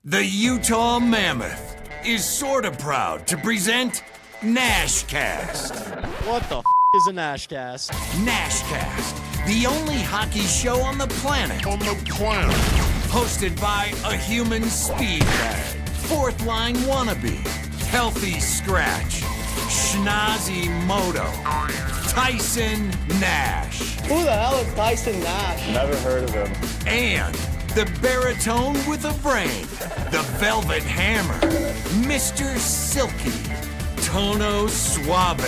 The Utah Mammoth is sorta proud to present Nashcast. What the is a Nashcast? Nashcast, the only hockey show on the planet. Hosted by a human speed bag, fourth line wannabe, healthy scratch, schnozzy moto, Tyson Nash. Who the hell is Tyson Nash? Never heard of him. And the baritone with a brain, the velvet hammer, Mr. Silky, Tono Suave,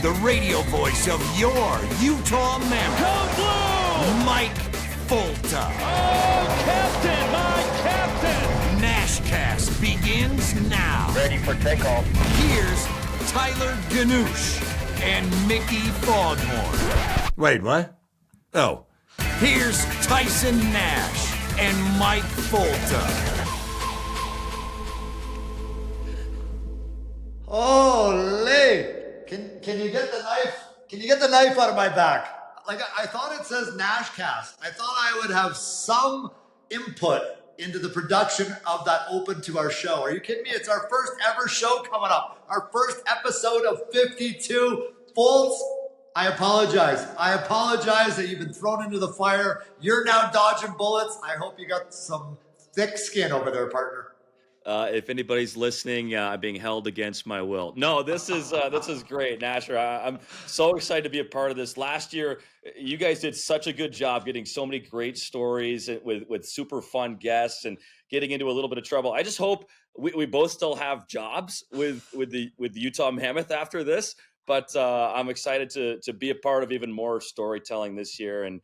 the radio voice of your Utah Mammoth, Mike Folta. Oh, Captain, my Captain! Nashcast begins now. Ready for takeoff. Here's Tyler Ganoush and Mickey Foghorn. Wait, what? Oh, here's Tyson Nash and Mike Folta. Holy! Can you get the knife? Can you get the knife out of my back? Like I thought it says Nashcast. I thought I would have some input into the production of that open to our show. Are you kidding me? It's our first ever show coming up. Our first episode of 52. Foltz, I apologize. I apologize that you've been thrown into the fire. You're now dodging bullets. I hope you got some thick skin over there, partner. If anybody's listening, I'm being held against my will. No, this is great, Nasher. I'm so excited to be a part of this. Last year, you guys did such a good job getting so many great stories with super fun guests and getting into a little bit of trouble. I just hope we both still have jobs with the Utah Mammoth after this. But I'm excited to be a part of even more storytelling this year. And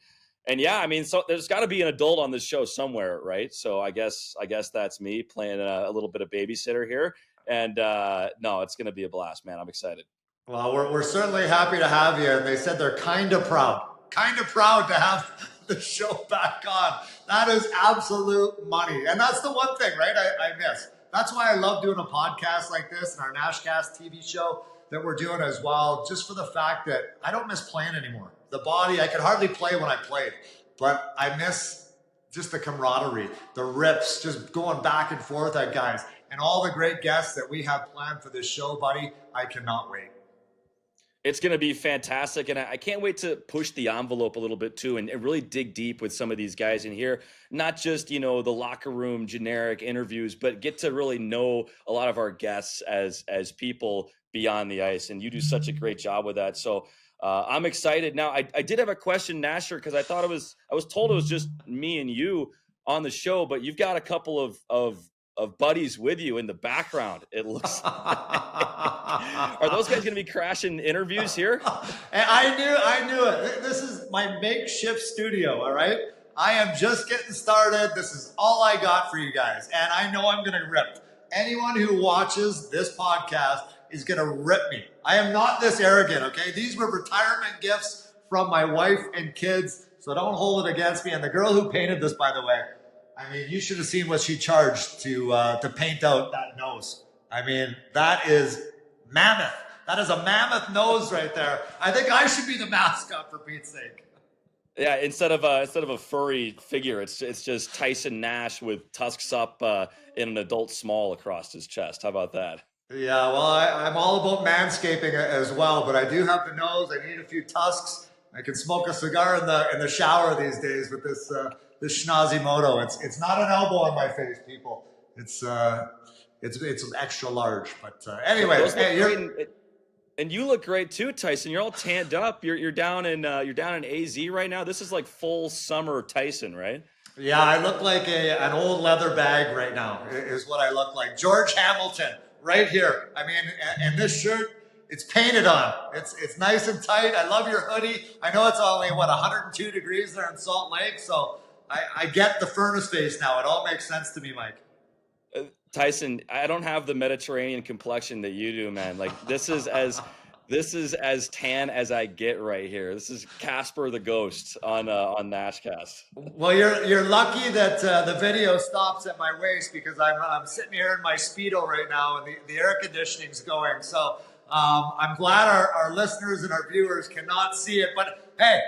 yeah, I mean, so there's got to be an adult on this show somewhere, right? So I guess that's me playing a little bit of babysitter here. And no, it's going to be a blast, man. I'm excited. Well, we're certainly happy to have you. And they said they're kind of proud to have the show back on. That is absolute money. And that's the one thing, right? I miss. That's why I love doing a podcast like this and our Nashcast TV show that we're doing as well, just for the fact that I don't miss playing anymore. The body, I could hardly play when I played, but I miss just the camaraderie, the rips, just going back and forth at guys, and all the great guests that we have planned for this show, buddy. I cannot wait. It's going to be fantastic, and I can't wait to push the envelope a little bit too and really dig deep with some of these guys in here. Not just, the locker room generic interviews, but get to really know a lot of our guests as people beyond the ice, and you do such a great job with that. So I'm excited. Now, I did have a question, Nasher, because I was told it was just me and you on the show, but you've got a couple of buddies with you in the background, it looks like. Are those guys going to be crashing interviews here? I knew it. This is my makeshift studio, all right? I am just getting started. This is all I got for you guys, and I know I'm going to rip. Anyone who watches this podcast is going to rip me. I am not this arrogant, okay? These were retirement gifts from my wife and kids, so don't hold it against me. And the girl who painted this, by the way, I mean, you should have seen what she charged to paint out that nose. I mean, that is mammoth. That is a mammoth nose right there. I think I should be the mascot, for Pete's sake. Yeah, instead of a furry figure, it's just Tyson Nash with tusks up in an adult small across his chest. How about that? Yeah, well, I'm all about manscaping as well, but I do have the nose. I need a few tusks. I can smoke a cigar in the shower these days with this schnozzy moto. It's not an elbow on my face, people. It's extra large. But anyway, and you look great too, Tyson. You're all tanned up. You're down in AZ right now. This is like full summer Tyson, right? Yeah, I look like an old leather bag right now. Is what I look like. George Hamilton. Right here. I mean, and this shirt, it's painted on. It's nice and tight. I love your hoodie. I know it's only, 102 degrees there in Salt Lake, so I get the furnace face now. It all makes sense to me, Mike. Tyson, I don't have the Mediterranean complexion that you do, man. Like, this is as tan as I get right here. This is Casper the Ghost on Nashcast. Well, you're lucky that the video stops at my waist, because I'm sitting here in my Speedo right now and the air conditioning's going. So I'm glad our listeners and our viewers cannot see it. But hey,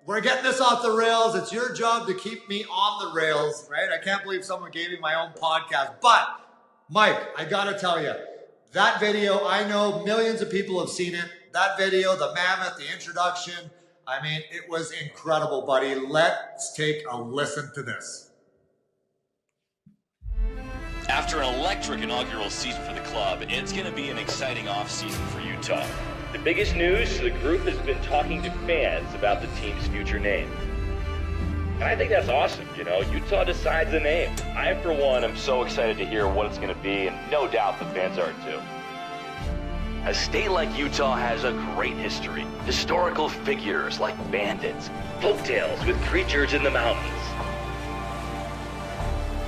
we're getting this off the rails. It's your job to keep me on the rails, right? I can't believe someone gave me my own podcast. But, Mike, I got to tell you, that video, I know millions of people have seen it. That video, the Mammoth, the introduction, I mean, it was incredible, buddy. Let's take a listen to this. After an electric inaugural season for the club, it's going to be an exciting offseason for Utah. The biggest news, the group has been talking to fans about the team's future name. And I think that's awesome, you know, Utah decides the name. I, for one, am so excited to hear what it's going to be, and no doubt the fans are too. A state like Utah has a great history. Historical figures like bandits, folktales with creatures in the mountains.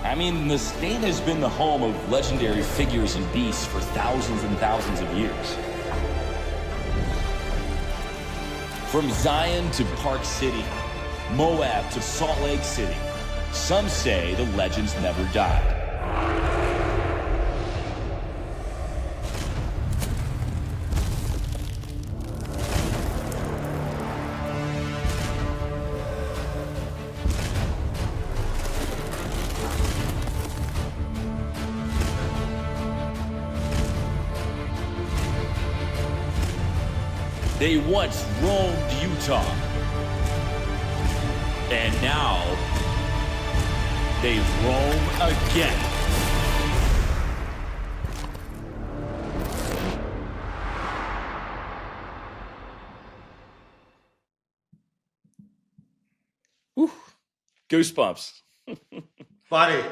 I mean, the state has been the home of legendary figures and beasts for thousands and thousands of years. From Zion to Park City, Moab to Salt Lake City, some say the legends never died. They once roamed Utah, and now they roam again. Whew. Goosebumps. Buddy,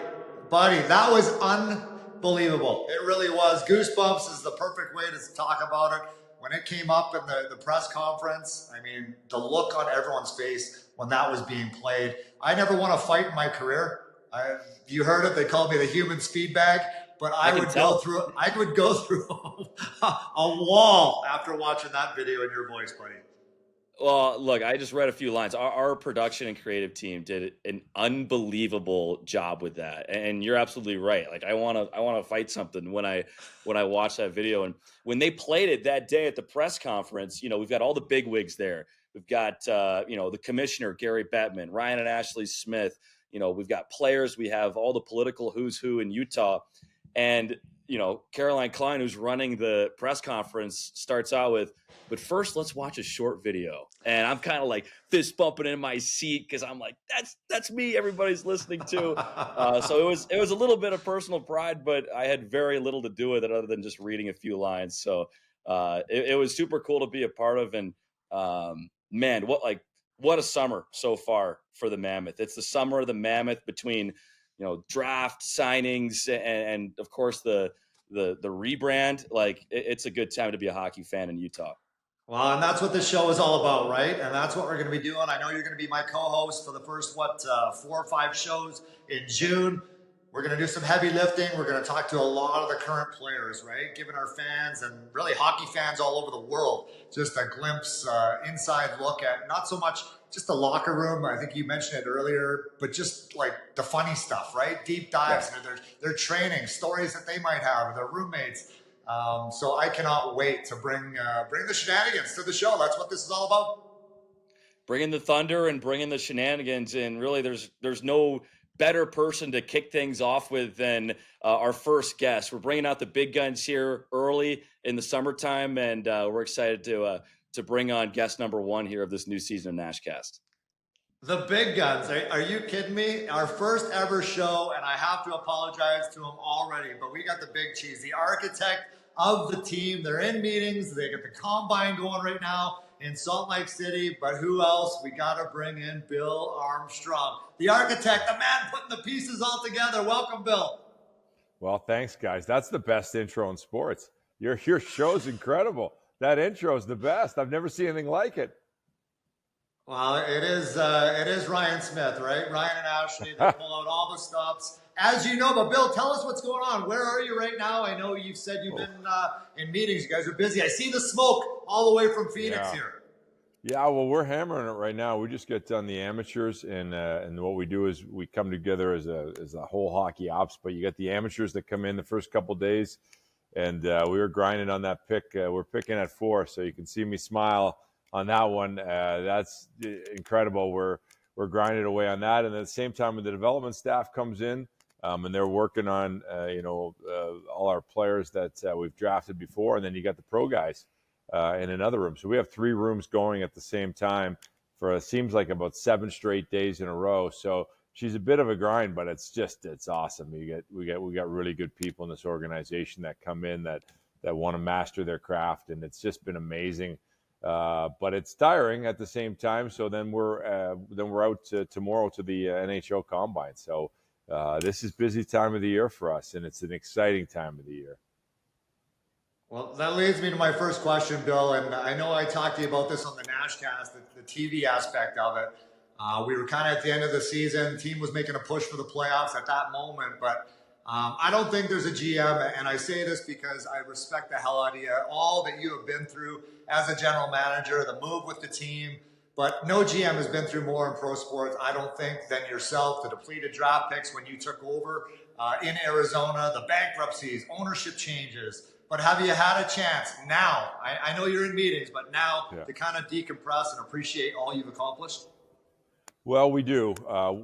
that was unbelievable. It really was. Goosebumps is the perfect way to talk about it. When it came up in the press conference, I mean, the look on everyone's face when that was being played. I never won a fight in my career. You heard it. They called me the human speed bag. But I would go through a wall after watching that video in your voice, buddy. Well, look, I just read a few lines. Our production and creative team did an unbelievable job with that, and you're absolutely right. Like I want to fight something when I watch that video, and when they played it that day at the press conference, you know, we've got all the bigwigs there. We've got the commissioner Gary Bettman, Ryan and Ashley Smith. You know, we've got players. We have all the political who's who in Utah, and you know, Caroline Klein, who's running the press conference, starts out with, but first, let's watch a short video. And I'm kind of like fist bumping in my seat because I'm like, that's me. Everybody's listening to. So it was a little bit of personal pride, but I had very little to do with it other than just reading a few lines. So it was super cool to be a part of. And man, what a summer so far for the Mammoth. It's the summer of the Mammoth between, you know, draft signings and of course the rebrand. Like it's a good time to be a hockey fan in Utah. Well, and that's what this show is all about, right? And that's what we're going to be doing. I know you're going to be my co-host for the first 4 or 5 shows in June. We're going to do some heavy lifting. We're going to talk to a lot of the current players, right? Giving our fans and really hockey fans all over the world just a glimpse, inside look at not so much just the locker room. I think you mentioned it earlier, but just like the funny stuff, right? Deep dives into their training, stories that they might have, their roommates. So I cannot wait to bring the shenanigans to the show. That's what this is all about. Bringing the thunder and bringing the shenanigans, and really, there's no better person to kick things off with than our first guest. We're bringing out the big guns here early in the summertime, and we're excited to bring on guest number 1 here of this new season of Nashcast. The big guns. Are you kidding me? Our first ever show, and I have to apologize to him already, but we got the big cheese, the architect of the team. They're in meetings. They got the combine going right now in Salt Lake City, but who else? We got to bring in Bill Armstrong, the architect, the man putting the pieces all together. Welcome, Bill. Well, thanks, guys. That's the best intro in sports. Your show's incredible. That intro is the best. I've never seen anything like it. Well, it is Ryan Smith, right? Ryan and Ashley, they pull out all the stops. As you know, but Bill, tell us what's going on. Where are you right now? I know you've said you've been in meetings. You guys are busy. I see the smoke all the way from Phoenix here. Yeah, well, we're hammering it right now. We just get done the amateurs, and what we do is we come together as a whole hockey ops. But you got the amateurs that come in the first couple of days, and we were grinding on that pick. We're picking at 4, so you can see me smile on that one. That's incredible. We're grinding away on that, and at the same time, when the development staff comes in, and they're working on all our players that we've drafted before, and then you got the pro guys in another room. So we have 3 rooms going at the same time for it seems like about 7 straight days in a row. So she's a bit of a grind, but it's awesome. We got really good people in this organization that come in that want to master their craft, and it's just been amazing. But it's tiring at the same time. So then we're out tomorrow to the NHL Combine. So this is busy time of the year for us, and it's an exciting time of the year. Well, that leads me to my first question, Bill. And I know I talked to you about this on the Nashcast, the TV aspect of it. We were kind of at the end of the season. The team was making a push for the playoffs at that moment. But I don't think there's a GM. And I say this because I respect the hell out of you, all that you have been through as a general manager, the move with the team. But no GM has been through more in pro sports, I don't think, than yourself. The depleted draft picks when you took over in Arizona, the bankruptcies, ownership changes. But have you had a chance now? I know you're in meetings, but now to kind of decompress and appreciate all you've accomplished? Well, we do.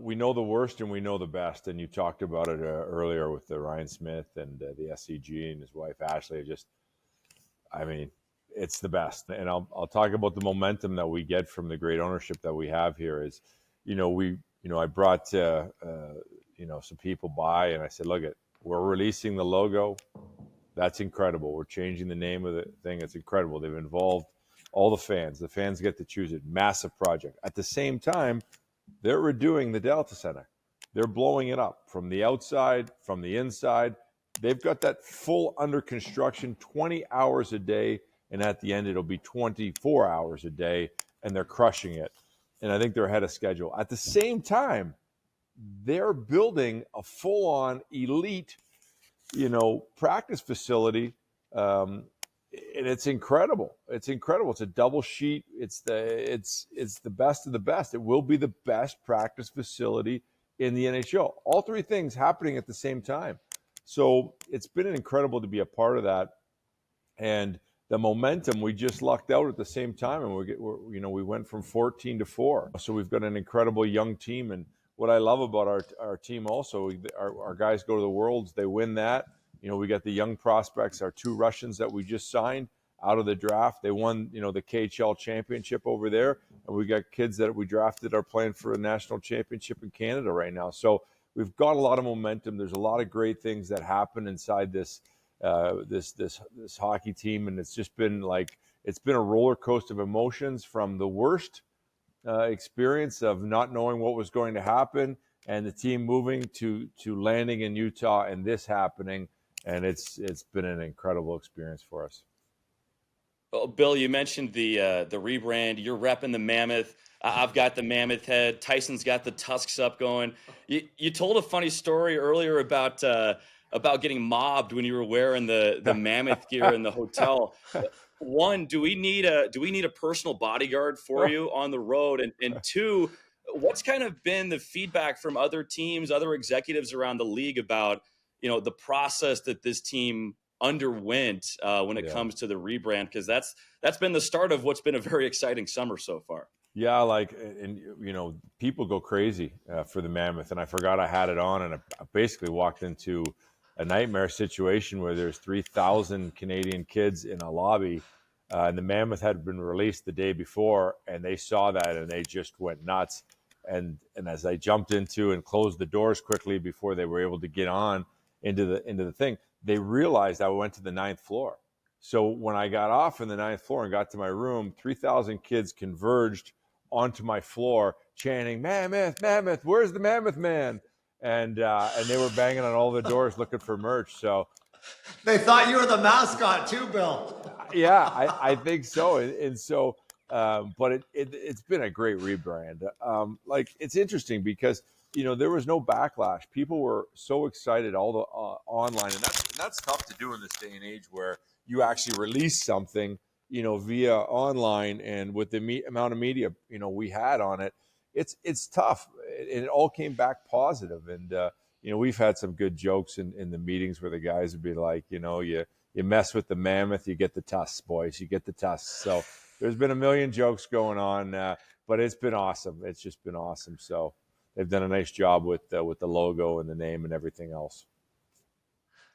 We know the worst and we know the best. And you talked about it earlier with the Ryan Smith and the SCG and his wife, Ashley. It's the best. And I'll talk about the momentum that we get from the great ownership that we have here is, I brought, some people by and I said, look, we're releasing the logo. That's incredible. We're changing the name of the thing. It's incredible. They've involved all the fans. The fans get to choose it. Massive project. At the same time, they're redoing the Delta Center. They're blowing it up from the outside, from the inside. They've got that full under construction, 20 hours a day. And at the end, it'll be 24 hours a day. And they're crushing it. And I think they're ahead of schedule. At the same time, they're building a full-on elite practice facility, and it's incredible. It's incredible. It's a double sheet. It's the best of the best. It will be the best practice facility in the NHL. All 3 things happening at the same time. So it's been incredible to be a part of that, and the momentum. We just lucked out at the same time, and we went from 14 to 4. So we've got an incredible young team, and what I love about our team also, our guys go to the Worlds, they win that. We got the young prospects, our 2 Russians that we just signed out of the draft. They won, the KHL championship over there. And we got kids that we drafted are playing for a national championship in Canada right now. So we've got a lot of momentum. There's a lot of great things that happen inside this hockey team. And it's just been it's been a roller coaster of emotions from the worst experience of not knowing what was going to happen and the team moving to landing in Utah and this happening, and it's been an incredible experience for us. Well, Bill, you mentioned the rebrand. You're repping the Mammoth. I've got the Mammoth head. Tyson's got the tusks up going. You told a funny story earlier about getting mobbed when you were wearing the Mammoth gear in the hotel. One, do we need a personal bodyguard for you on the road? And 2, what's kind of been the feedback from other teams, other executives around the league about, the process that this team underwent when it comes to the rebrand? Because that's been the start of what's been a very exciting summer so far. Yeah, people go crazy for the Mammoth, and I forgot I had it on, and I basically walked into a nightmare situation where there's 3,000 Canadian kids in a lobby, and the Mammoth had been released the day before, and they saw that and they just went nuts. And as I jumped into and closed the doors quickly before they were able to get on into the thing, they realized I went to the 9th floor. So when I got off in the 9th floor and got to my room, 3,000 kids converged onto my floor chanting, "Mammoth, Mammoth, where's the Mammoth man?" And they were banging on all the doors looking for merch. So they thought you were the mascot too, Bill. Yeah, I think so. And so, but it's been a great rebrand. It's interesting because, there was no backlash. People were so excited, all the online, and that's tough to do in this day and age where you actually release something, via online, and with the amount of media, we had on it. It's tough, and it all came back positive. And we've had some good jokes in the meetings where the guys would be like, you mess with the Mammoth, you get the tusks, boys. You get the tusks. So there's been a million jokes going on, but it's been awesome. It's just been awesome. So they've done a nice job with the logo and the name and everything else.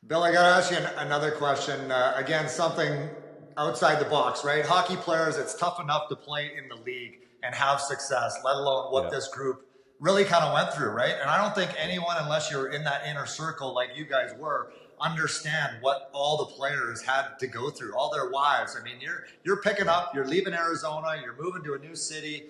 Bill, I got to ask you another question. Again, something outside the box, right? Hockey players, it's tough enough to play in the league and have success, let alone what this group really kind of went through, right? And I don't think anyone, unless you're in that inner circle like you guys were, understand what all the players had to go through, all their wives. I mean, you're picking up, you're leaving Arizona, you're moving to a new city.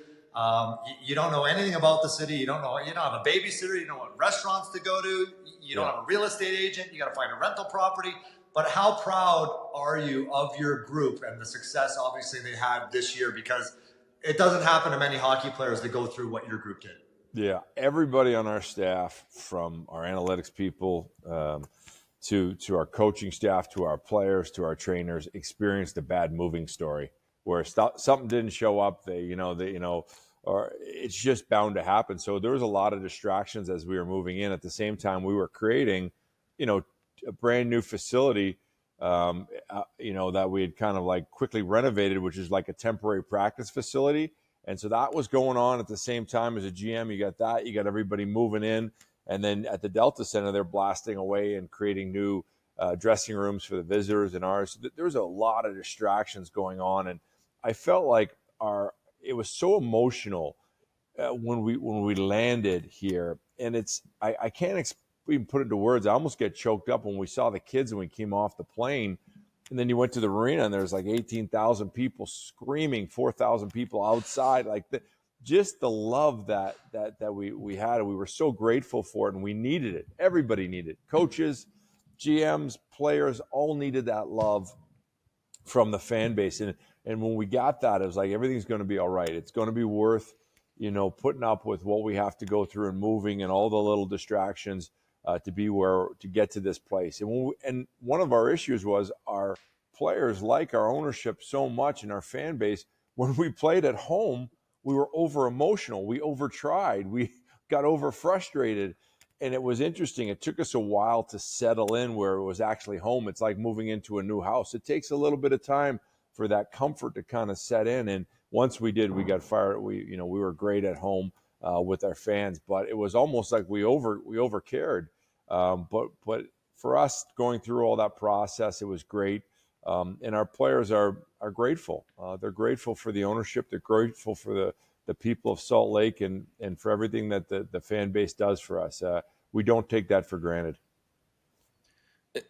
You don't know anything about the city. You don't have a babysitter. You don't know what restaurants to go to. You don't have a real estate agent. You got to find a rental property. But how proud are you of your group and the success, obviously, they had this year? Because it doesn't happen to many hockey players to go through what your group did. Yeah, everybody on our staff, from our analytics people to our coaching staff, to our players, to our trainers, experienced a bad moving story where something didn't show up. Or it's just bound to happen. So there was a lot of distractions as we were moving in. At the same time, we were creating, a brand new facility, that we had kind of like quickly renovated, which is like a temporary practice facility. And so that was going on at the same time. As a GM, you got everybody moving in. And then at the Delta Center, they're blasting away and creating new dressing rooms for the visitors and ours. So there was a lot of distractions going on. And I felt like it was so emotional when we landed here, and I can't even put it into words. I almost get choked up when we saw the kids when we came off the plane, and then you went to the arena and there's like 18,000 people screaming, 4,000 people outside, like just the love that we had, and we were so grateful for it, and we needed it. Everybody needed it. Coaches, GMs, players all needed that love from the fan base. And when we got that, it was like, everything's going to be all right. It's going to be worth, putting up with what we have to go through and moving and all the little distractions to get to this place. And one of our issues was our players like our ownership so much and our fan base. When we played at home, we were over emotional. We overtried. We got over frustrated. And it was interesting. It took us a while to settle in where it was actually home. It's like moving into a new house. It takes a little bit of time for that comfort to kind of set in. And once we did, we got fired. We were great at home with our fans, but it was almost like we over cared. But for us going through all that process, it was great. And our players are grateful. They're grateful for the ownership. They're grateful for the people of Salt Lake and for everything that the fan base does for us. We don't take that for granted.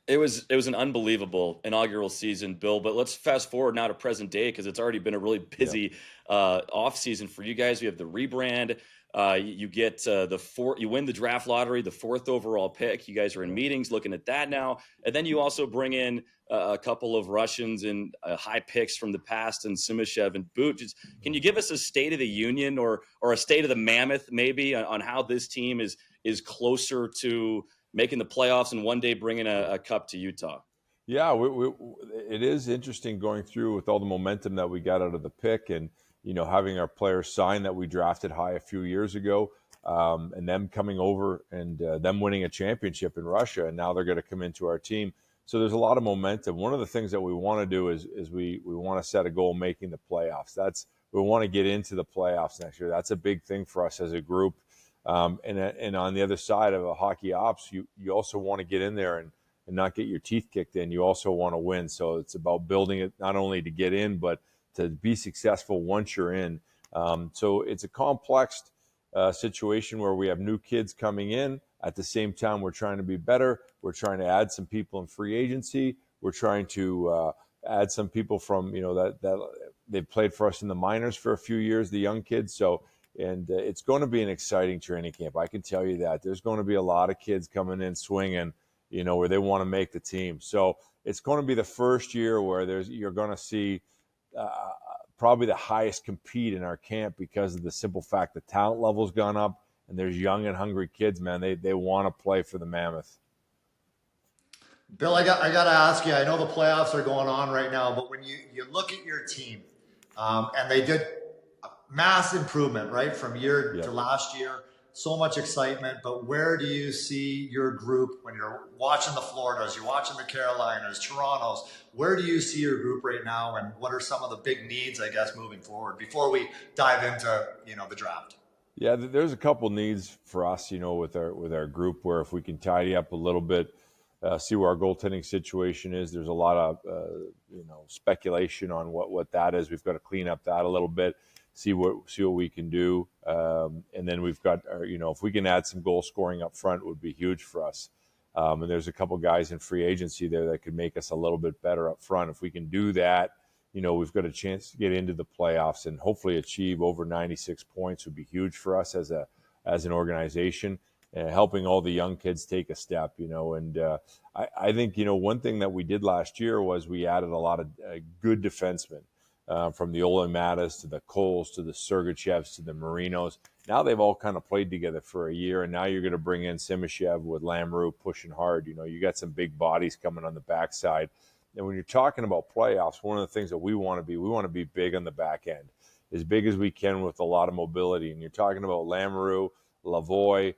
It was an unbelievable inaugural season, Bill, but let's fast forward now to present day, because it's already been a really busy off season for you guys. You have the rebrand. You get you win the draft lottery, the 4th overall pick. You guys are in meetings looking at that now. And then you also bring in a couple of Russians and high picks from the past, and Simashev and Boot. Can you give us a state of the union or a state of the Mammoth maybe on how this team is closer to making the playoffs and one day bringing a cup to Utah? Yeah, it is interesting going through with all the momentum that we got out of the pick, and having our players sign that we drafted high a few years ago, and them coming over and them winning a championship in Russia, and now they're going to come into our team. So there's a lot of momentum. One of the things that we want to do is we want to set a goal making the playoffs. We want to get into the playoffs next year. That's a big thing for us as a group. And on the other side of a hockey ops, you also want to get in there and not get your teeth kicked in. You also want to win. So it's about building it not only to get in, but to be successful once you're in. So it's a complex situation where we have new kids coming in. At the same time, we're trying to be better. We're trying to add some people in free agency. We're trying to add some people from, that they've played for us in the minors for a few years, the young kids. So, and it's going to be an exciting training camp. I can tell you that. There's going to be a lot of kids coming in swinging, where they want to make the team. So it's going to be the first year where you're going to see probably the highest compete in our camp, because of the simple fact the talent level's gone up, and there's young and hungry kids, man. They want to play for the Mammoth. Bill, I got to ask you, I know the playoffs are going on right now, but when you look at your team, and they did mass improvement, right, from year to last year. so much excitement, but where do you see your group when you're watching the Floridas, you're watching the Carolinas, Torontos? Where do you see your group right now, and what are some of the big needs, I guess, moving forward before we dive into the draft? Yeah, there's a couple needs for us, with our group, where if we can tidy up a little bit, see where our goaltending situation is. There's a lot of speculation on what that is. We've got to clean up that a little bit, see what we can do, and then we've got if we can add some goal scoring up front, would be huge for us. And there's a couple guys in free agency there that could make us a little bit better up front. If we can do that, we've got a chance to get into the playoffs and hopefully achieve over 96 points would be huge for us as an organization, helping all the young kids take a step, and I think, one thing that we did last year was we added a lot of good defensemen, from the Ole Mattis to the Coles to the Sergachevs to the Marinos. Now they've all kind of played together for a year, and now you're going to bring in Simashev with Lamoureux pushing hard. You got some big bodies coming on the backside. And when you're talking about playoffs, one of the things that we want to be big on the back end, as big as we can with a lot of mobility. And you're talking about Lamoureux, Lavoie,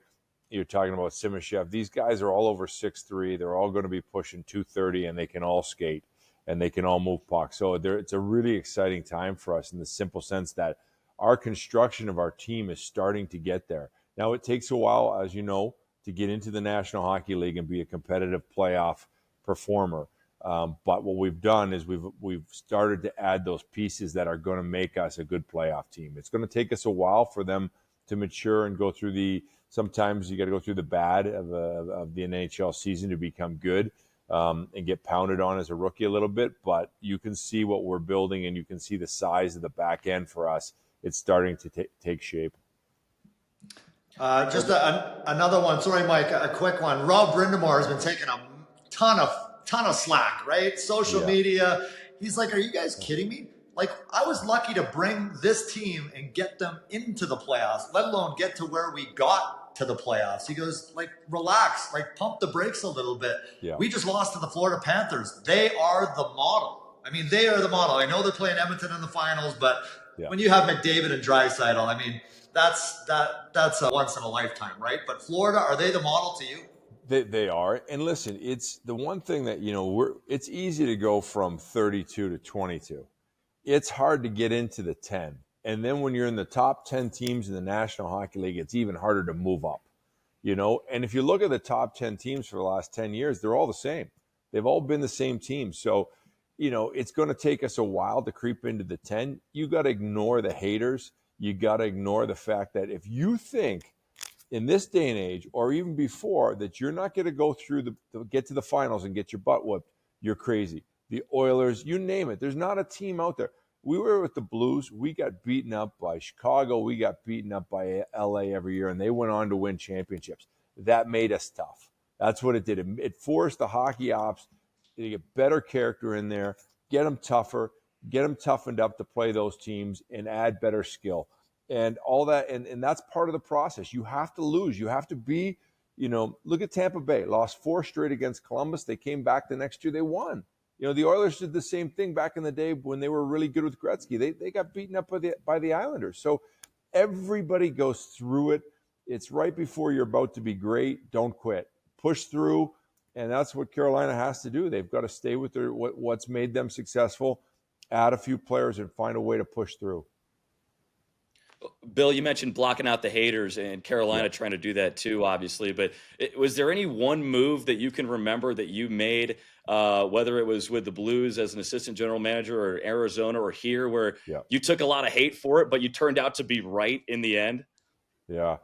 you're talking about Simashev. These guys are all over 6'3". They're all going to be pushing 230, and they can all skate, and they can all move pucks. So it's a really exciting time for us in the simple sense that our construction of our team is starting to get there. Now, it takes a while, as you know, to get into the National Hockey League and be a competitive playoff performer. But what we've done is we've started to add those pieces that are going to make us a good playoff team. It's going to take us a while for them to mature and go through sometimes you got to go through the bad of the NHL season to become good, and get pounded on as a rookie a little bit. But you can see what we're building, and you can see the size of the back end for us. It's starting to take shape. Just another one. Sorry, Mike, a quick one. Rob Brindamore has been taking a ton of slack, right? Social media. He's like, are you guys kidding me? Like, I was lucky to bring this team and get them into the playoffs, let alone get to where we got to the playoffs. He goes, like, relax, like, pump the brakes a little bit. Yeah. We just lost to the Florida Panthers. They are the model. I mean, they are the model. I know they're playing Edmonton in the finals, but when you have McDavid and Draisaitl, I mean, that's a once in a lifetime, right? But Florida, are they the model to you? They are. And listen, it's the one thing that, it's easy to go from 32 to 22. It's hard to get into the 10. And then when you're in the top 10 teams in the National Hockey League, it's even harder to move up, And if you look at the top 10 teams for the last 10 years, they're all the same. They've all been the same team. So, it's going to take us a while to creep into the 10. You got to ignore the haters. You got to ignore the fact that if you think in this day and age, or even before, that you're not going to go through get to the finals and get your butt whooped, you're crazy. The Oilers, you name it. There's not a team out there. We were with the Blues. We got beaten up by Chicago. We got beaten up by LA every year, and they went on to win championships. That made us tough. That's what it did. It forced the hockey ops to get better character in there, get them tougher, get them toughened up to play those teams, and add better skill. And all that, and that's part of the process. You have to lose. You have to be, look at Tampa Bay. Lost 4 straight against Columbus. They came back the next year. They won. The Oilers did the same thing back in the day when they were really good with Gretzky. They got beaten up by the Islanders. So everybody goes through it. It's right before you're about to be great. Don't quit. Push through, and that's what Carolina has to do. They've got to stay with what's made them successful, add a few players, and find a way to push through. Bill, you mentioned blocking out the haters, and Carolina trying to do that too, obviously. But was there any one move that you can remember that you made, whether it was with the Blues as an assistant general manager or Arizona or here, where you took a lot of hate for it, but you turned out to be right in the end? Yeah.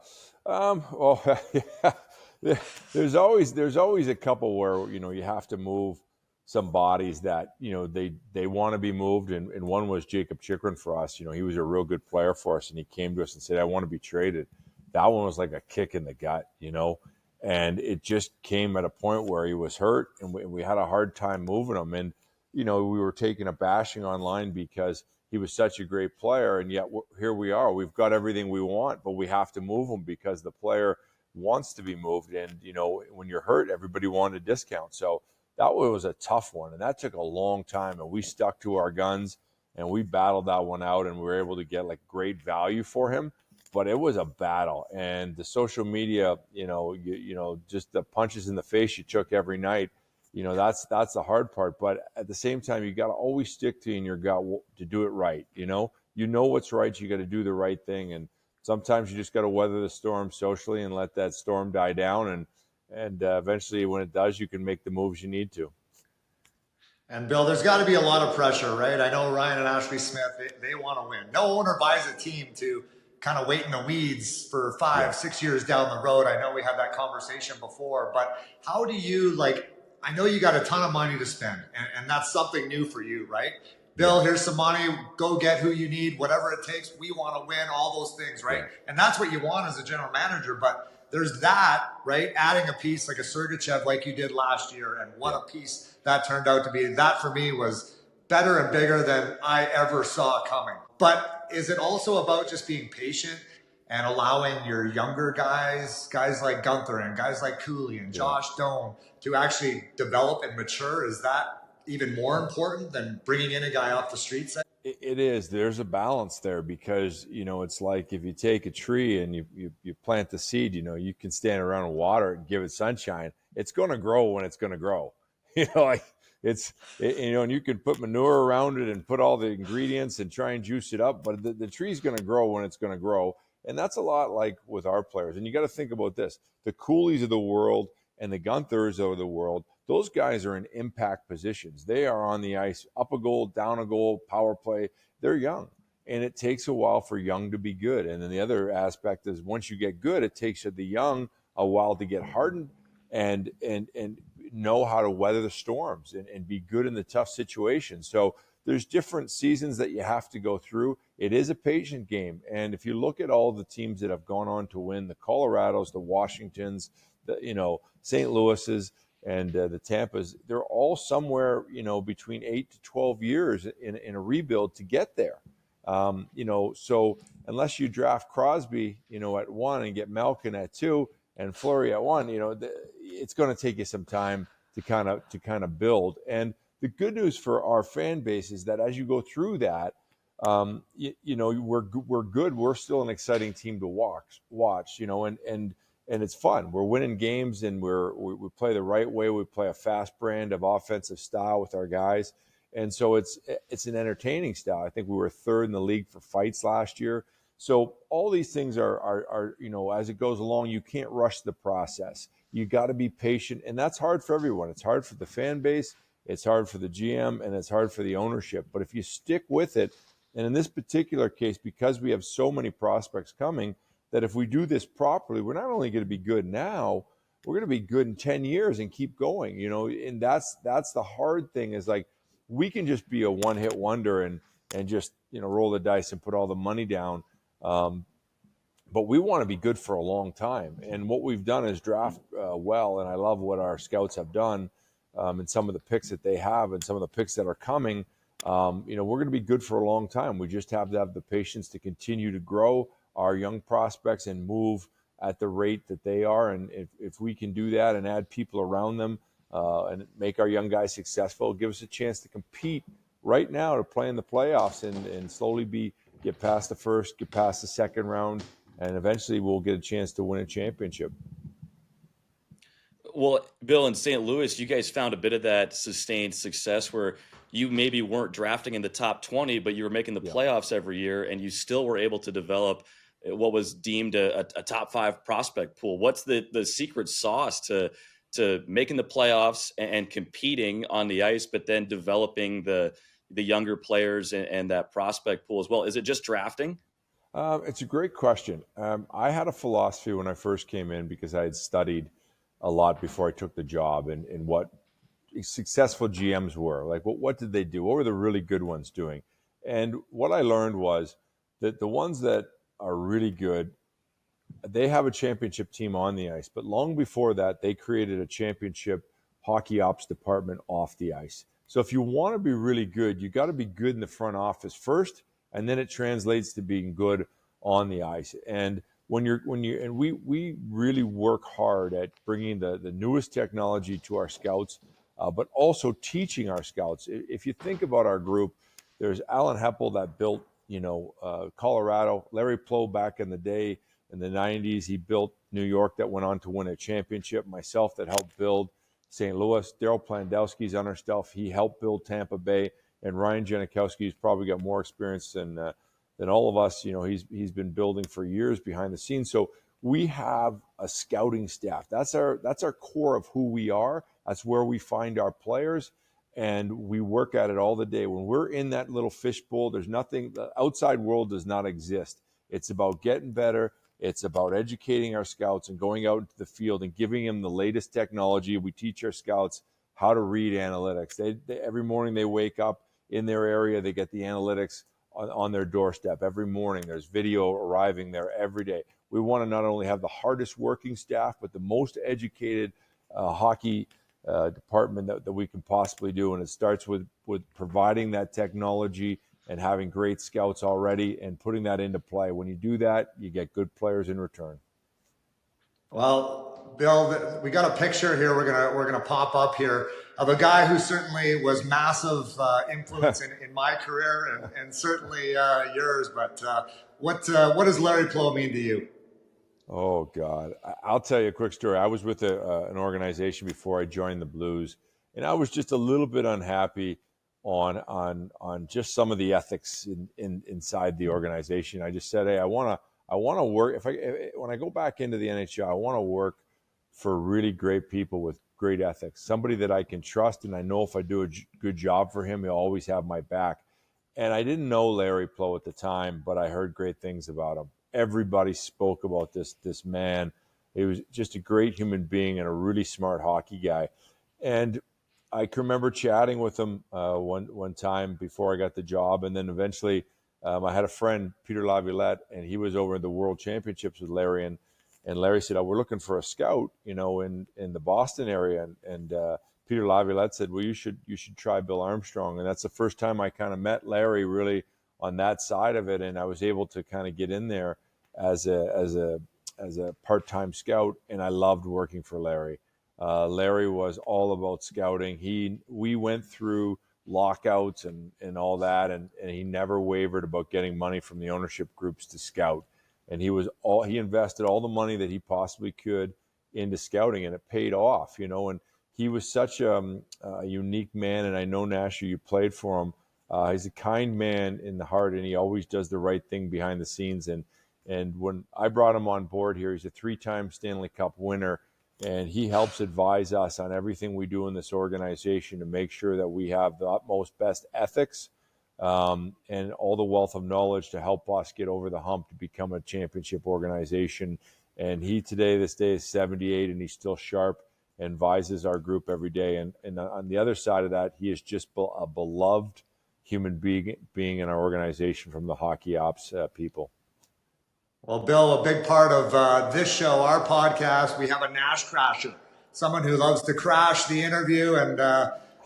There's always a couple where, you have to move some bodies that, they want to be moved. And one was Jacob Chychrun for us. He was a real good player for us, and he came to us and said, I want to be traded. That one was like a kick in the gut, and it just came at a point where he was hurt, and we had a hard time moving him. And, we were taking a bashing online because he was such a great player. And yet here we are, we've got everything we want, but we have to move him because the player wants to be moved. And, when you're hurt, everybody wanted a discount. So that was a tough one, and that took a long time, and we stuck to our guns, and we battled that one out, and we were able to get great value for him. but it was a battle. And the social media, just the punches in the face you took every night, that's the hard part. But at the same time, you got to always stick to in your gut to do it right. You know what's right. You got to do the right thing. And sometimes you just got to weather the storm socially and let that storm die down. And eventually when it does, you can make the moves you need to. And Bill, there's got to be a lot of pressure, right? I know Ryan and Ashley Smith, they want to win. No owner buys a team to kind of wait in the weeds for 5-6 years down the road. I know we had that conversation before, but how do you, I know you got a ton of money to spend, and that's something new for you, right? Bill, here's some money, go get who you need, whatever it takes. We want to win, all those things, right? Yeah. And that's what you want as a general manager, but there's that, right? Adding a piece like a Sergachev like you did last year, and what a piece that turned out to be. That for me was better and bigger than I ever saw coming. But is it also about just being patient and allowing your younger guys like Gunther and guys like Cooley and Josh Doan to actually develop and mature? Is that even more important than bringing in a guy off the streets? It is. There's a balance there because, it's like if you take a tree and you plant the seed, you can stand around and water it and give it sunshine. It's going to grow when it's going to grow. And you can put manure around it and put all the ingredients and try and juice it up, but the tree's going to grow when it's going to grow. And that's a lot like with our players. And you got to think about this. The Coolies of the world and the Gunthers of the world, those guys are in impact positions. They are on the ice, up a goal, down a goal, power play. They're young. And it takes a while for young to be good. And then the other aspect is once you get good, it takes the young a while to get hardened and know how to weather the storms and be good in the tough situations. So there's different seasons that you have to go through. It is a patient game. And if you look at all the teams that have gone on to win, the Colorados, the Washingtons, the St. Louis's, and the Tampas, they're all somewhere, between 8 to 12 years in a rebuild to get there. So unless you draft Crosby, at 1 and get Malkin at 2 and Fleury at 1, it's going to take you some time to kind of build. And the good news for our fan base is that as you go through that, we're good. We're still an exciting team to watch, and it's fun. We're winning games, and we play the right way. We play a fast brand of offensive style with our guys, and so it's an entertaining style. I think we were 3rd in the league for fights last year. So all these things are as it goes along, you can't rush the process. You got to be patient, and that's hard for everyone. It's hard for the fan base, it's hard for the GM, and it's hard for the ownership. But if you stick with it, and in this particular case, because we have so many prospects coming, that if we do this properly, we're not only going to be good now, we're going to be good in 10 years and keep going, and that's the hard thing is we can just be a one-hit wonder and just, roll the dice and put all the money down. But we want to be good for a long time. And what we've done is draft well, and I love what our scouts have done and some of the picks that they have and some of the picks that are coming. We're going to be good for a long time. We just have to have the patience to continue to grow our young prospects and move at the rate that they are. And if we can do that and add people around them and make our young guys successful, give us a chance to compete right now to play in the playoffs and slowly get past the first, get past the second round, and eventually we'll get a chance to win a championship. Well, Bill, in St. Louis, you guys found a bit of that sustained success where you maybe weren't drafting in the top 20, but you were making the playoffs every year, and you still were able to develop what was deemed a top 5 prospect pool. What's the secret sauce to making the playoffs and competing on the ice, but then developing the younger players and that prospect pool as well? Is it just drafting? It's a great question. I had a philosophy when I first came in because I had studied a lot before I took the job and what successful GMs were. Like, what did they do? What were the really good ones doing? And what I learned was that the ones that are really good, they have a championship team on the ice. But long before that, they created a championship hockey ops department off the ice. So if you want to be really good, you got to be good in the front office first, and then it translates to being good on the ice. And we really work hard at bringing the newest technology to our scouts, but also teaching our scouts. If you think about our group, there's Alan Heppel that built Colorado, Larry Pleau back in the day in the 90s, he built New York that went on to win a championship. Myself that helped build St. Louis. Daryl Plandowski's on our stuff. He helped build Tampa Bay. And Ryan Janikowski's probably got more experience than all of us. He's been building for years behind the scenes. So we have a scouting staff. That's our core of who we are. That's where we find our players. And we work at it all the day. When we're in that little fishbowl, there's nothing, the outside world does not exist. It's about getting better. It's about educating our scouts and going out into the field and giving them the latest technology. We teach our scouts how to read analytics. They every morning they wake up in their area, they get the analytics on their doorstep. Every morning there's video arriving there every day. We want to not only have the hardest working staff, but the most educated hockey department that we can possibly do. And it starts with providing that technology and having great scouts already and putting that into play. When you do that, you get good players in return. Well, Bill, we got a picture here. We're gonna pop up here of a guy who certainly was massive influence in my career and certainly yours. But what does Larry Pleau mean to you? Oh, God. I'll tell you a quick story. I was with an organization before I joined the Blues, and I was just a little bit unhappy on just some of the ethics inside the organization. I just said, hey, I want to work. When I go back into the NHL, I want to work for really great people with great ethics, somebody that I can trust, and I know if I do a good job for him, he'll always have my back. And I didn't know Larry Pleau at the time, but I heard great things about him. Everybody spoke about this man. He was just a great human being and a really smart hockey guy. And I can remember chatting with him one time before I got the job. And then eventually I had a friend, Peter Laviolette, and he was over at the World Championships with Larry. And Larry said, we're looking for a scout, in the Boston area. And Peter Laviolette said, well, you should try Bill Armstrong. And that's the first time I kind of met Larry really on that side of it. And I was able to kind of get in there as a part-time scout, and I loved working for Larry. Larry was all about scouting. We went through lockouts and all that, and he never wavered about getting money from the ownership groups to scout. And he invested all the money that he possibly could into scouting, and it paid off, and he was such a unique man. And I know, Nash, you played for him. He's a kind man in the heart, and he always does the right thing behind the scenes. And when I brought him on board here, he's a 3-time Stanley Cup winner, and he helps advise us on everything we do in this organization to make sure that we have the utmost best ethics and all the wealth of knowledge to help us get over the hump to become a championship organization. And he this day is 78, and he's still sharp and advises our group every day. And on the other side of that, he is just a beloved human being in our organization from the hockey ops people. Well, Bill, a big part of this show, our podcast, we have a Nash crasher, someone who loves to crash the interview. And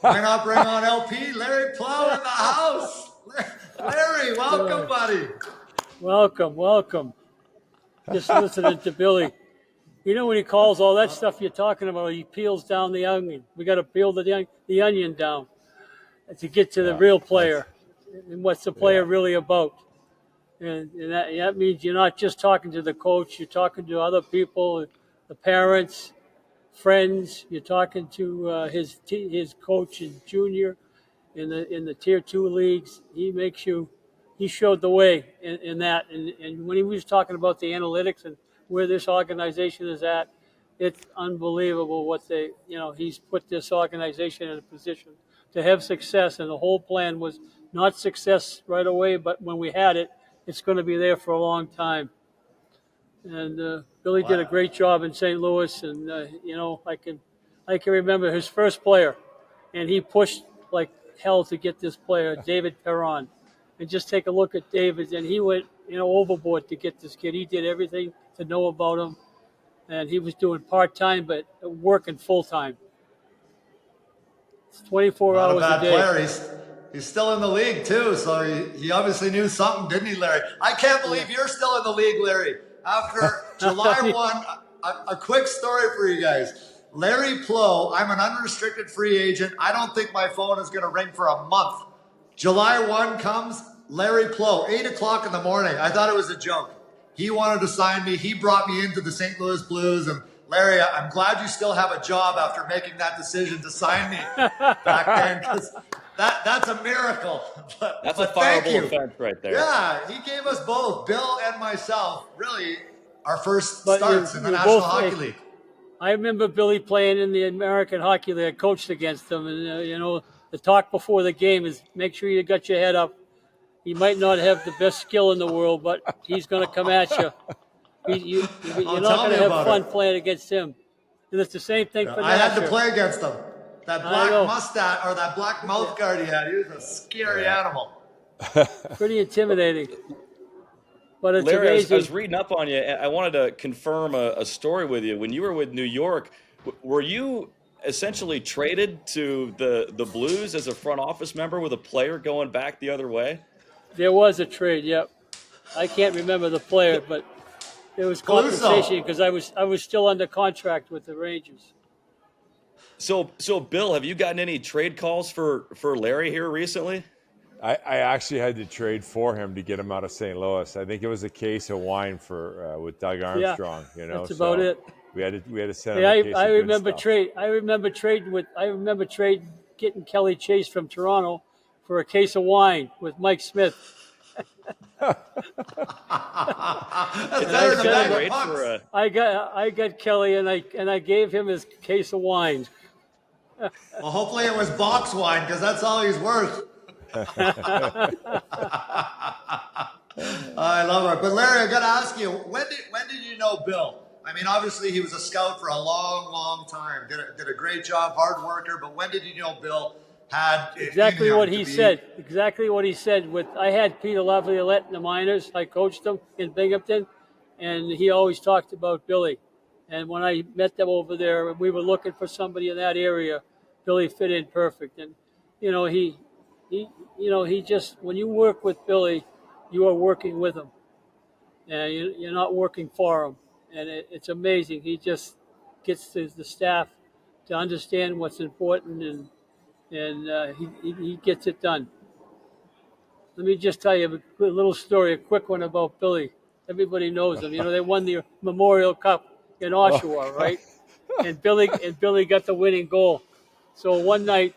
why not bring on LP, Larry Pleau, in the house? Larry, welcome, buddy. Welcome. Just listening to Billy. When he calls all that stuff you're talking about, he peels down the onion. We got to peel the onion down to get to the real player and what's the player really about. And that means you're not just talking to the coach, you're talking to other people, the parents, friends. You're talking to his coach in junior in the Tier 2 leagues. He showed the way in that. And when he was talking about the analytics and where this organization is at, it's unbelievable what he's put this organization in a position to have success. And the whole plan was not success right away, but when we had it, it's going to be there for a long time. And Billy did a great job in St. Louis. And, I can remember his first player, and he pushed like hell to get this player, David Perron. And just take a look at David, and he went, overboard to get this kid. He did everything to know about him, and he was doing part-time but working full-time. It's 24 hours a day. Player. He's still in the league, too, so he obviously knew something, didn't he, Larry? I can't believe you're still in the league, Larry. After July 1, a quick story for you guys. Larry Pleau, I'm an unrestricted free agent. I don't think my phone is going to ring for a month. July 1 comes, Larry Pleau, 8 o'clock in the morning. I thought it was a joke. He wanted to sign me. He brought me into the St. Louis Blues. And Larry, I'm glad you still have a job after making that decision to sign me back then, because that's a miracle. That's a fireable offense right there. Yeah, he gave us both, Bill and myself, really our first starts in the National Hockey League. I remember Billy playing in the American Hockey League. I coached against him, and the talk before the game is make sure you got your head up. He might not have the best skill in the world, but he's going to come at you. You're not going to have fun playing against him. And it's the same thing for I had Nasher. to play against him. That black mustache or that black mouth guard he had, he was a scary animal. Pretty intimidating. But it's Larry, amazing. I was reading up on you, and I wanted to confirm a story with you. When you were with New York, were you essentially traded to the Blues as a front office member with a player going back the other way? There was a trade, yep. I can't remember the player, but there was compensation because I was still under contract with the Rangers. So Bill, have you gotten any trade calls for Larry here recently? I actually had to trade for him to get him out of St. Louis. I think it was a case of wine with Doug Armstrong. Yeah, that's about it. We had to send him a case I of remember good trade getting Kelly Chase from Toronto for a case of wine with Mike Smith. I got Kelly and I gave him his case of wine. Well, hopefully it was box wine, because that's all he's worth. I love it. But Larry, I got to ask you, when did you know Bill? I mean, obviously he was a scout for a long, long time. Did a great job, hard worker. But when did you know Bill had exactly what he said? Exactly what he said. I had Peter Laviolette in the minors. I coached him in Binghamton, and he always talked about Billy. And when I met them over there, we were looking for somebody in that area. Billy fit in perfect, and he just, when you work with Billy, you are working with him, and you're not working for him. And it's amazing. He just gets the staff to understand what's important, and he gets it done. Let me just tell you a little story, a quick one about Billy. Everybody knows him. They won the Memorial Cup in Oshawa, right? And Billy got the winning goal. So one night,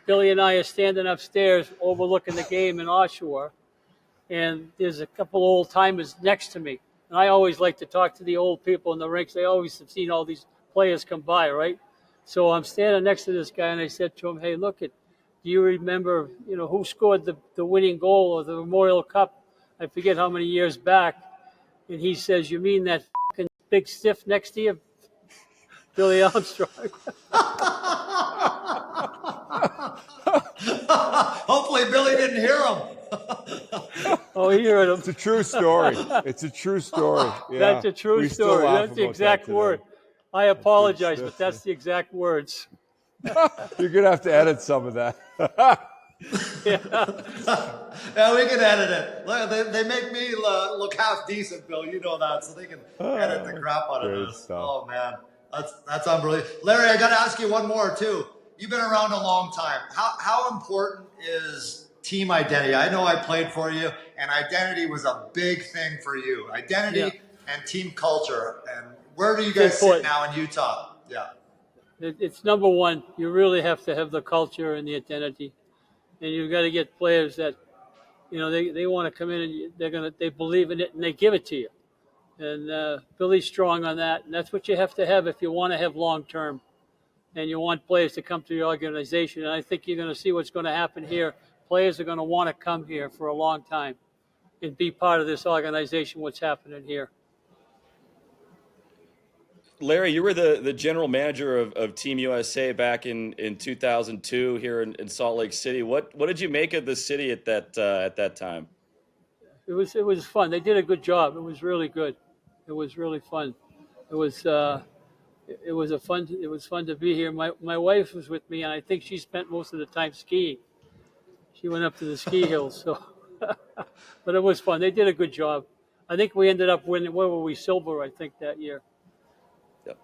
Billy and I are standing upstairs overlooking the game in Oshawa, and there's a couple old timers next to me. And I always like to talk to the old people in the rinks. They always have seen all these players come by, right? So I'm standing next to this guy, and I said to him, "Hey, do you remember, who scored the winning goal of the Memorial Cup? I forget how many years back." And he says, "You mean that fucking big stiff next to you, Billy Armstrong?" Hopefully Billy didn't hear him. Oh, he heard him. It's a true story. It's a true story. Yeah. That's a true story. That's the exact word. I apologize, but that's the exact words. You're going to have to edit some of that. Yeah, we can edit it. Look, they make me look half decent, Bill. You know that, so they can edit the crap out of this. Stuff. Oh, man. That's unbelievable. Larry, I got to ask you one more, too. You've been around a long time. How important is team identity? I know I played for you, and identity was a big thing for you. Identity and team culture. And where do you guys sit now in Utah? Yeah. It's number one. You really have to have the culture and the identity. And you've got to get players that, they want to come in and they believe in it and they give it to you. And Billy's strong on that. And that's what you have to have if you want to have long term. And you want players to come to your organization. And I think you're going to see what's going to happen here. Players are going to want to come here for a long time and be part of this organization, what's happening here. Larry, you were the general manager of Team USA back in 2002 here in Salt Lake City. What did you make of the city at that time? It was fun. They did a good job. It was really good. It was really fun. It was fun to be here. My wife was with me, and I think she spent most of the time skiing. She went up to the ski hills, so but it was fun. They did a good job. I think we ended up winning. Where were we? Silver, I think, that year. Yep.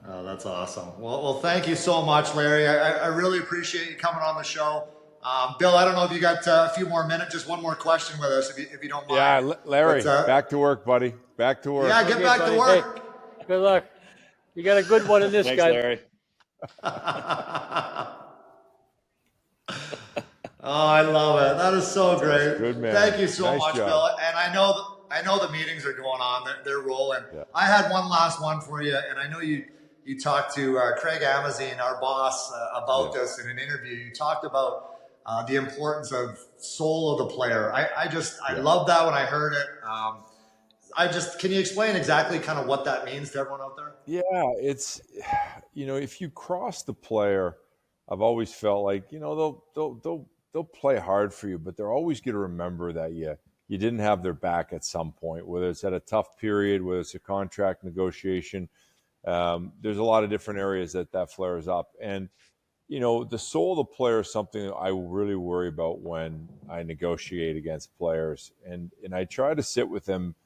Oh, that's awesome. Well, thank you so much, Larry. I really appreciate you coming on the show. Bill, I don't know if you got a few more minutes, just one more question with us, if you don't mind. Yeah, Larry, back to work, buddy. Back to work. Yeah, get back to work. Hey, good luck. You got a good one in this Thanks, guy. Larry. Oh, I love it. That is so great. Good man. Thank you so Nice much, job. Bill. And I know the meetings are going on. They're rolling. Yeah. I had one last one for you, and I know you talked to Craig Amazine, our boss, about this in an interview. You talked about the importance of soul of the player. I love that when I heard it. Can you explain exactly kind of what that means to everyone out there? Yeah, it's, if you cross the player, I've always felt like, they'll play hard for you, but they're always going to remember that you didn't have their back at some point, whether it's at a tough period, whether it's a contract negotiation. There's a lot of different areas that flares up. And, the soul of the player is something that I really worry about when I negotiate against players. And I try to sit with them,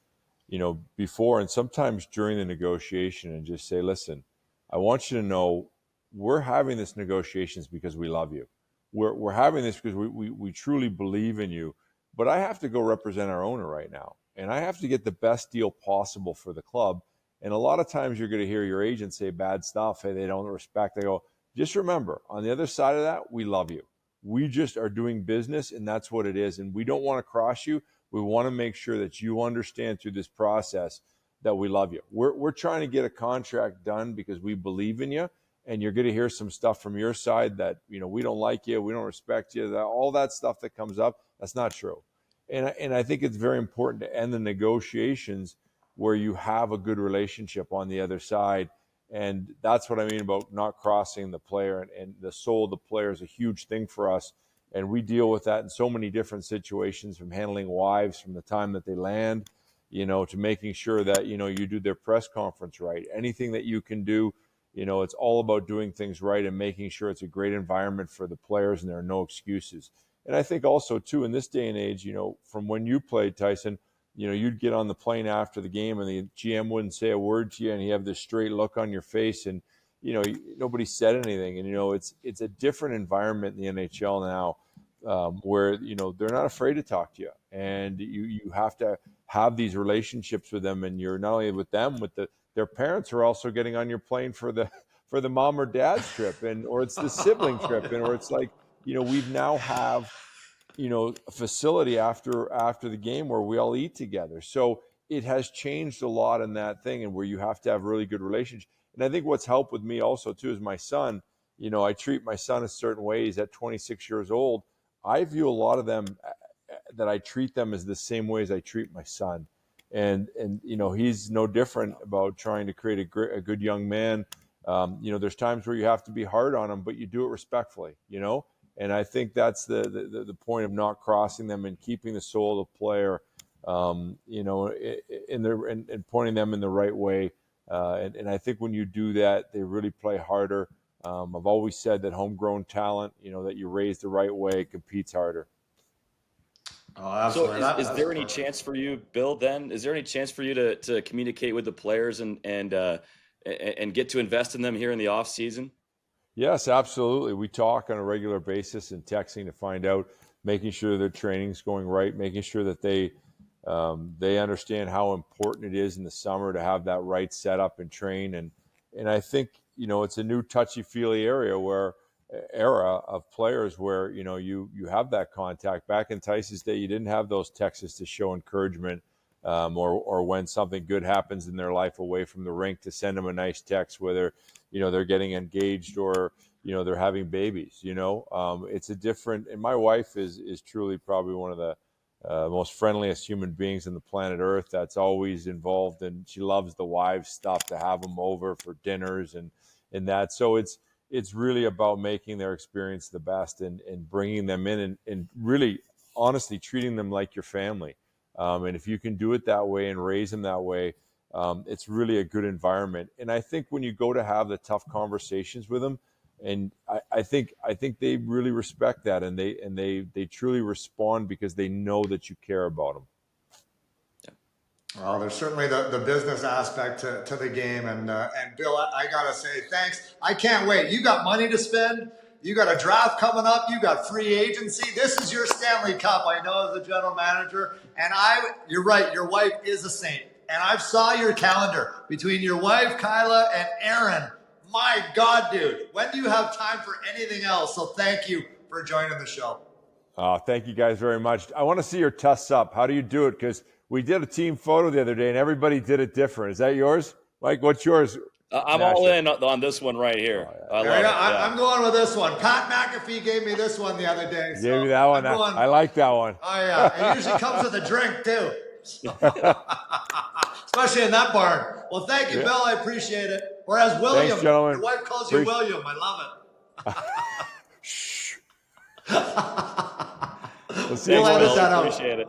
before and sometimes during the negotiation and just say, listen, I want you to know we're having this negotiations because we love you. We're having this because we truly believe in you. But I have to go represent our owner right now. And I have to get the best deal possible for the club. And a lot of times you're going to hear your agent say bad stuff. Hey, they don't respect. They go, just remember, on the other side of that, we love you. We just are doing business, and that's what it is. And we don't want to cross you. We want to make sure that you understand through this process that we love you. We're trying to get a contract done because we believe in you. And you're going to hear some stuff from your side that, we don't like you, we don't respect you, all that stuff that comes up, that's not true. And I think it's very important to end the negotiations where you have a good relationship on the other side. And that's what I mean about not crossing the player. And the soul of the player is a huge thing for us. And we deal with that in so many different situations, from handling wives from the time that they land, to making sure that, you do their press conference right. Anything that you can do. It's all about doing things right and making sure it's a great environment for the players and there are no excuses. And I think also, too, in this day and age, from when you played, Tyson, you'd get on the plane after the game and the GM wouldn't say a word to you and you have this straight look on your face and, nobody said anything. And, it's a different environment in the NHL now where, they're not afraid to talk to you. And you have to have these relationships with them. And you're not only with them, their parents are also getting on your plane for the mom or dad's trip, or it's the sibling trip, or it's like, we've now have, a facility after the game where we all eat together. So it has changed a lot in that thing, and where you have to have really good relationships. And I think what's helped with me also too is my son. I treat my son a certain way. He's at 26 years old. I view a lot of them that I treat them as the same way as I treat my son. And he's no different about trying to create a good young man. There's times where you have to be hard on him, but you do it respectfully, And I think that's the point of not crossing them and keeping the soul of the player, and pointing them in the right way. And I think when you do that, they really play harder. I've always said that homegrown talent, that you raise the right way, competes harder. Oh, absolutely. So is there any chance for you, Bill, then? Is there any chance for you to communicate with the players and get to invest in them here in the off season? Yes, absolutely. We talk on a regular basis and texting to find out, making sure their training's going right, making sure that they understand how important it is in the summer to have that right setup and train. And I think, it's a new touchy-feely era of players where, you have that contact. Back in Tyson's day, you didn't have those texts to show encouragement, or when something good happens in their life away from the rink, to send them a nice text, whether, they're getting engaged or, they're having babies. It's a different, and my wife is truly probably one of the most friendliest human beings on the planet Earth. That's always involved, and she loves the wives' stuff, to have them over for dinners and that. So it's really about making their experience the best and bringing them in and really honestly treating them like your family. And if you can do it that way and raise them that way, it's really a good environment. And I think when you go to have the tough conversations with them, and I think they really respect that, and they truly respond because they know that you care about them. Well, there's certainly the business aspect to the game, and Bill, I gotta say thanks. I can't wait. You got money to spend. You got a draft coming up. You got free agency. This is your Stanley Cup. I know as a general manager. And you're right. Your wife is a saint. And I saw your calendar between your wife, Kyla, and Aaron. My God, dude. When do you have time for anything else? So thank you for joining the show. Thank you guys very much. I want to see your tuss up. How do you do it? Because we did a team photo the other day and everybody did it different. Is that yours? Mike, what's yours? I'm all in on this one right here. Oh, yeah. I love it. I'm going with this one. Pat McAfee gave me this one the other day. So Gave me that one. I like that one. Oh, yeah. It usually comes with a drink, too. Especially in that barn. Well, thank you, Bill. I appreciate it. Whereas William, thanks, gentlemen. your wife calls you William. I love it. Shh. We'll see you. Appreciate it.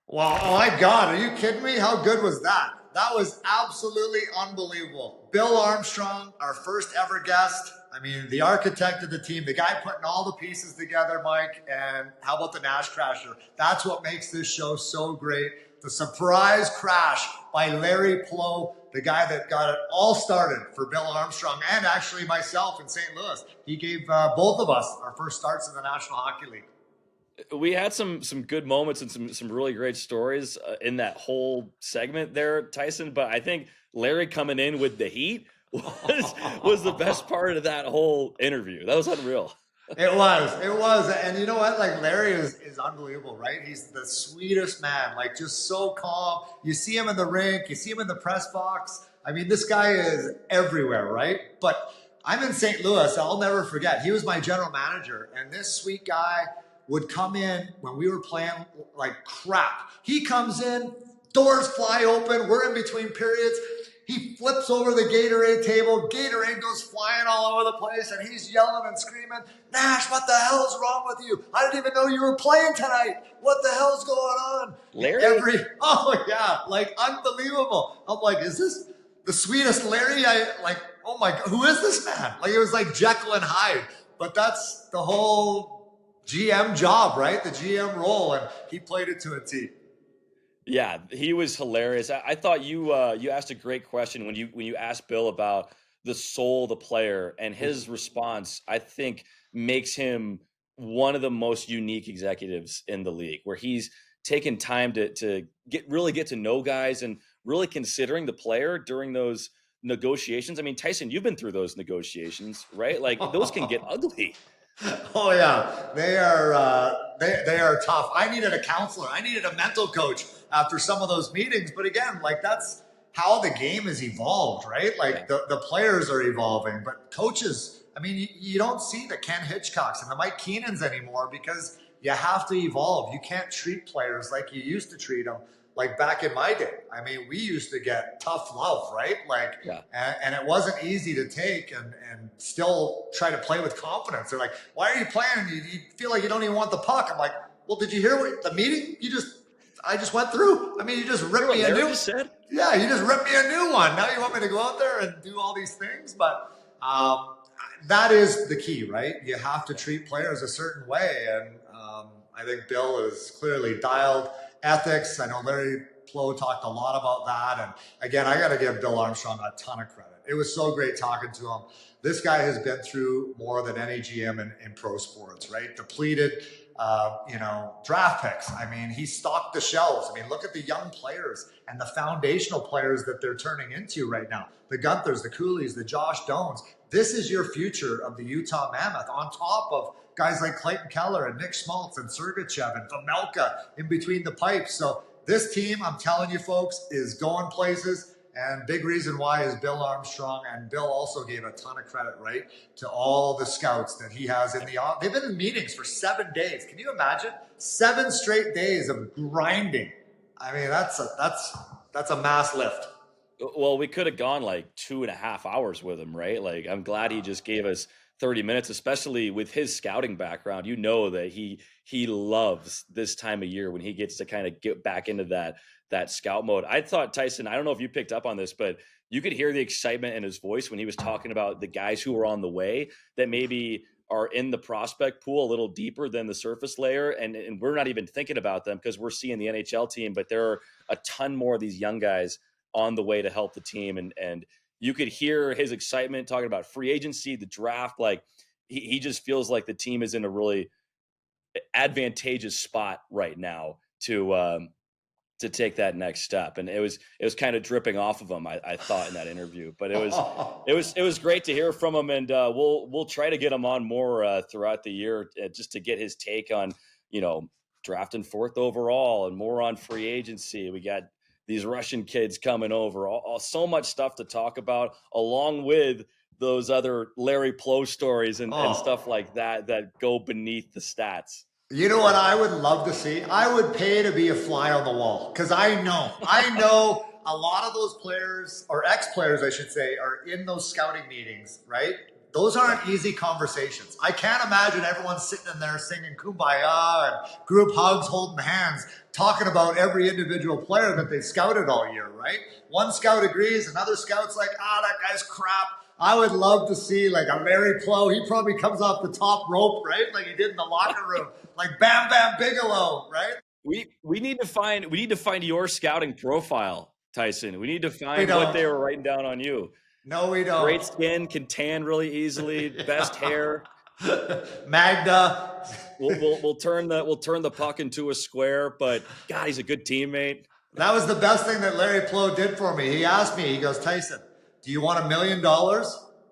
Well, oh my God, are you kidding me? How good was that? That was absolutely unbelievable. Bill Armstrong, our first ever guest. I mean, the architect of the team, the guy putting all the pieces together, Mike. And how about the Nash Crasher? That's what makes this show so great. The surprise crash by Larry Pleau, the guy that got it all started for Bill Armstrong and actually myself in St. Louis. He gave both of us our first starts in the National Hockey League. We had some good moments and some really great stories in that whole segment there, Tyson. But I think Larry coming in with the heat was the best part of that whole interview. That was unreal. It was. And you know what? Like, Larry is unbelievable, right? He's the sweetest man, like just so calm. You see him in the rink, you see him in the press box. I mean, this guy is everywhere, right? But I'm in St. Louis. I'll never forget. He was my general manager. And this sweet guy would come in when we were playing like crap. He comes in, doors fly open. We're in between periods. He flips over the Gatorade table. Gatorade goes flying all over the place, and he's yelling and screaming, "Nash, what the hell's wrong with you? I didn't even know you were playing tonight. What the hell's going on?" Larry? Oh, yeah, like unbelievable. I'm like, is this the sweetest Larry? Oh my God, who is this man? Like, it was like Jekyll and Hyde. But that's the whole GM job, right? The GM role, and he played it to a T. Yeah, he was hilarious. I thought you asked a great question when you asked Bill about the soul of the player, and his response, I think, makes him one of the most unique executives in the league, where he's taken time to get to know guys and really considering the player during those negotiations. I mean, Tyson, you've been through those negotiations, right? Like, those can get ugly. Oh yeah, they are tough. I needed a counselor. I needed a mental coach after some of those meetings. But again, like, that's how the game has evolved, right? Like, the players are evolving, but coaches, I mean, you don't see the Ken Hitchcocks and the Mike Keenans anymore because you have to evolve. You can't treat players like you used to treat them. Like back in my day, I mean, we used to get tough love, right? Like, and it wasn't easy to take and still try to play with confidence. They're like, "Why are you playing? You feel like you don't even want the puck." I'm like, "Well, did you hear the meeting I just went through? I mean, you just ripped me a new one. Yeah, you just ripped me a new one. Now you want me to go out there and do all these things?" But that is the key, right? You have to treat players a certain way. And I think Bill is clearly dialed ethics. I know Larry Pleau talked a lot about that. And again, I got to give Bill Armstrong a ton of credit. It was so great talking to him. This guy has been through more than any GM in pro sports, right? Depleted, draft picks. I mean, he stocked the shelves. I mean, look at the young players and the foundational players that they're turning into right now. The Gunthers, the Coolies, the Josh Doans. This is your future of the Utah Mammoth, on top of guys like Clayton Keller and Nick Schmaltz and Sergachev and Pamelka in between the pipes. So this team, I'm telling you folks, is going places. And big reason why is Bill Armstrong. And Bill also gave a ton of credit, right, to all the scouts that he has in the office. They've been in meetings for 7 days. Can you imagine? 7 straight days of grinding. I mean, that's a mass lift. Well, we could have gone like 2.5 hours with him, right? Like, I'm glad he just gave us 30 minutes, especially with his scouting background. You know that he loves this time of year when he gets to kind of get back into that scout mode. I thought, Tyson, I don't know if you picked up on this, but you could hear the excitement in his voice when he was talking about the guys who were on the way that maybe are in the prospect pool a little deeper than the surface layer. And we're not even thinking about them because we're seeing the NHL team, but there are a ton more of these young guys on the way to help the team. And you could hear his excitement talking about free agency, the draft. Like, he just feels like the team is in a really advantageous spot right now to take that next step. And it was kind of dripping off of him, I thought, in that interview. But it was great to hear from him, and we'll try to get him on more throughout the year, just to get his take on, drafting 4th overall and more on free agency. We got these Russian kids coming over, so much stuff to talk about, along with those other Larry Pleau stories and stuff like that go beneath the stats. You know what I would love to see? I would pay to be a fly on the wall, because I know a lot of those players, or ex-players I should say, are in those scouting meetings, right? Those aren't easy conversations. I can't imagine everyone sitting in there singing Kumbaya and group hugs, holding hands, talking about every individual player that they've scouted all year, right? One scout agrees, another scout's like, that guy's crap. I would love to see like a Larry Pleau. He probably comes off the top rope, right? Like he did in the locker room, like Bam Bam Bigelow, right? We need to find your scouting profile, Tyson. We need to find what they were writing down on you. No, we don't. Great skin, can tan really easily, best hair. Magda. We'll turn the puck into a square, but God, he's a good teammate. That was the best thing that Larry Pleau did for me. He asked me, he goes, Tyson, do you want $1 million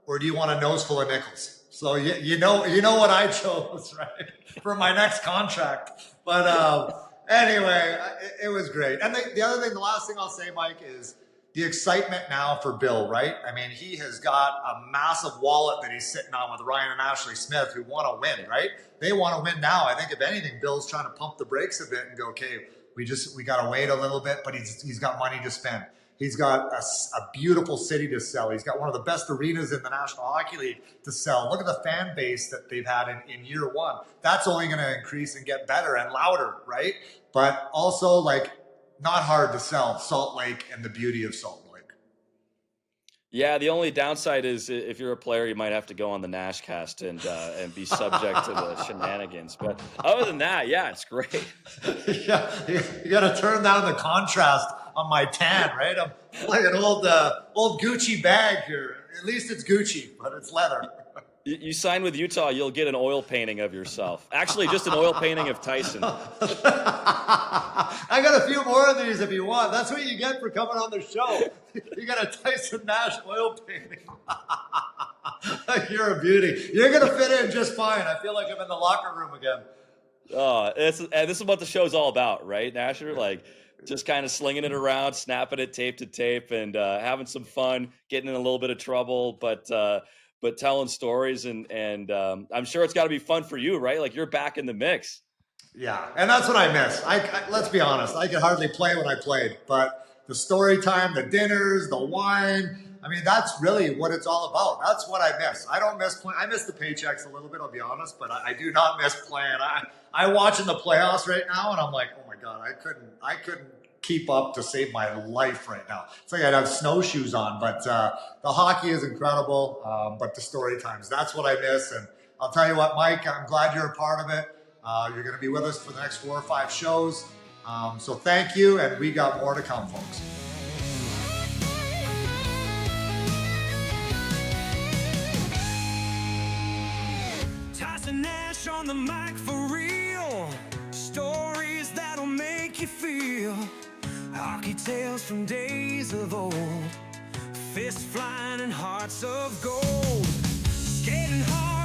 or do you want a nose full of nickels? So you know what I chose, right, for my next contract. But anyway, it was great. And the other thing, the last thing I'll say, Mike, is the excitement now for Bill, right? I mean, he has got a massive wallet that he's sitting on with Ryan and Ashley Smith, who want to win, right? They want to win now. I think if anything, Bill's trying to pump the brakes a bit and go, okay, we got to wait a little bit, but he's got money to spend. He's got a beautiful city to sell. He's got one of the best arenas in the National Hockey League to sell. Look at the fan base that they've had in year one. That's only going to increase and get better and louder, right? But also, like, not hard to sell Salt Lake and the beauty of Salt Lake. Yeah, the only downside is if you're a player, you might have to go on the Nashcast and be subject to the shenanigans. But other than that, yeah, it's great. Yeah, you got to turn down the contrast on my tan, right? I'm like an old Gucci bag here. At least it's Gucci, but it's leather. You sign with Utah, you'll get an oil painting of yourself. Actually, just an oil painting of Tyson. I got a few more of these if you want. That's what you get for coming on the show. You got a Tyson Nash oil painting. You're a beauty. You're going to fit in just fine. I feel like I'm in the locker room again. This is what the show's all about, right, Nasher? Like, just kind of slinging it around, snapping it tape to tape, and having some fun, getting in a little bit of trouble, but telling stories, and I'm sure it's got to be fun for you, right? Like, you're back in the mix. Yeah, and that's what I miss. Let's be honest, I could hardly play when I played, but the story time, the dinners, the wine, I mean, that's really what it's all about. That's what I miss. I don't miss playing. I miss the paychecks a little bit, I'll be honest, but I do not miss playing. I watch in the playoffs right now, and I'm like, oh my God, I couldn't keep up to save my life right now. It's like I'd have snowshoes on, but the hockey is incredible, but the story times, that's what I miss. And I'll tell you what, Mike, I'm glad you're a part of it. You're going to be with us for the next 4 or 5 shows. So thank you, and we got more to come, folks. Tyson Nash on the mic for real. Stories that'll make you feel. Hockey tales from days of old. Fists flying and hearts of gold. Skating hard.